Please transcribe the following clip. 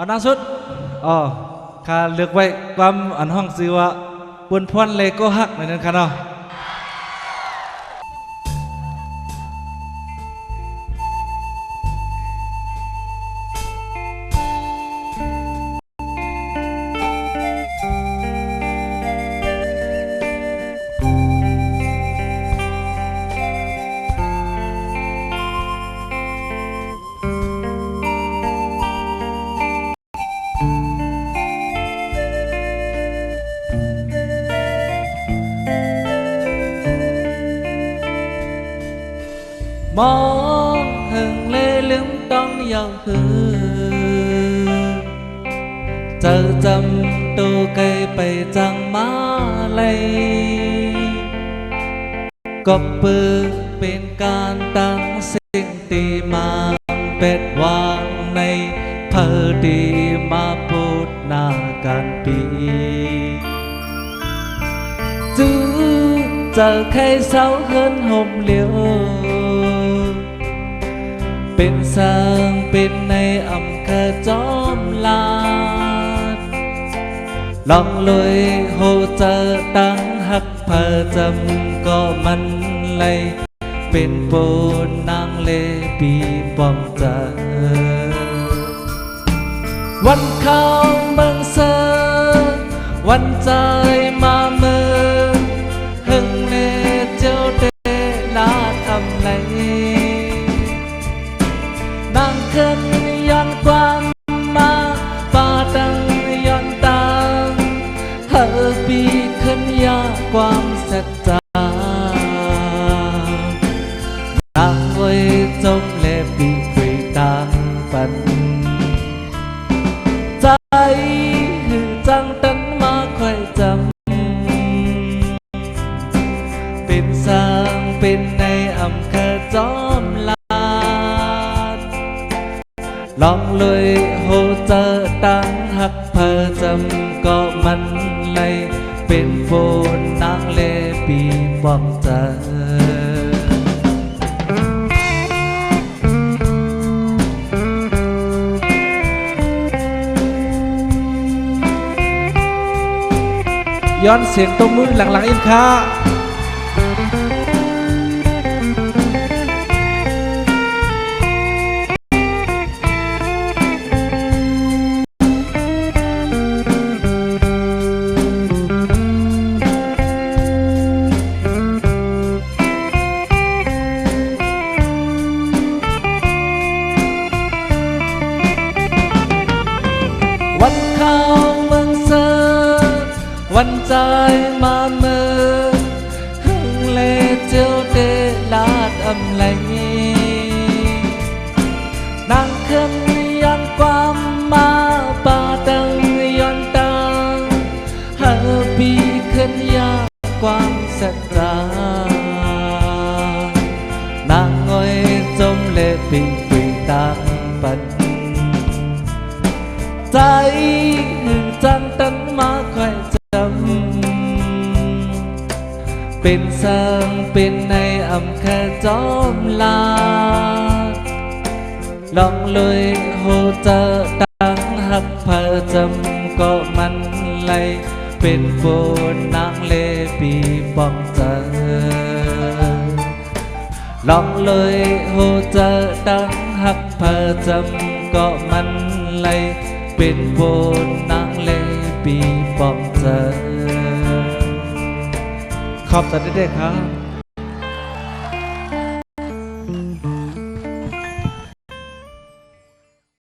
อ๋อนาสุดอ๋อข้าเลือกไว้ความอันห้องซื้อว่าบนพวนเลโก้ฮักในนั้นค่ะเนาะมองหึงเล่ลืมต้องยาวคือเจอจำตัวไกลไปจังมาเลยก็ปือเป็นการตั้งสิ่งตีมาเป็ดวางในเพอดีมาพูดหน้ากันปีจื้อเจอใครเศร้าเฮินห่มเหลียวเป็นสางเป็นในอำเภอจอมลาดลองลอยโหเจอตั้งหักเพอจำก็มันเลยเป็นปูนนางเลปีป้อมเจอวันเข้าเมืองเซอวันใจมาเมืองหึงเนเจ้าเดลาทำไรนางขึ้นย้อนความมาป่าดังย้อนตังเฮอปีขึ้นยาความสัจจานางไว้จมเล็บปีคุยต่างปันใจหือจังตันมาค่อยจำเป็นสางเป็นในอำเภอจอมลาลองเลยโหเจอตั้งหักเพอจำก็มันเลยเป็นโฟนนางเลปีป้อมเจอย้อนเสียงตรงมือหลังๆอินค่ะวันเข้าเมืองเซอวันใจมาเมืองหึงเลเจ้าเดลาดอำไลนางขึ้นย้อนความมาป่าดังย้อนตังเฮอปีขึ้นยาความสัจจานางอ้อยจมเล็บปีปีต่างปันใจหึงจังตันมาค่อยจำเป็นสางเป็นในอำเภอจอมลาดลองเลยโหเจอตั้งหักเพอจำก็มันเลยเป็นโฟนนางเลปีป้อมเจอลองเลยโหเจอตั้งหักเพอจำก็มันเลยเป็นโบนนางเลปีป้อมเจอขอบใจได้ครับ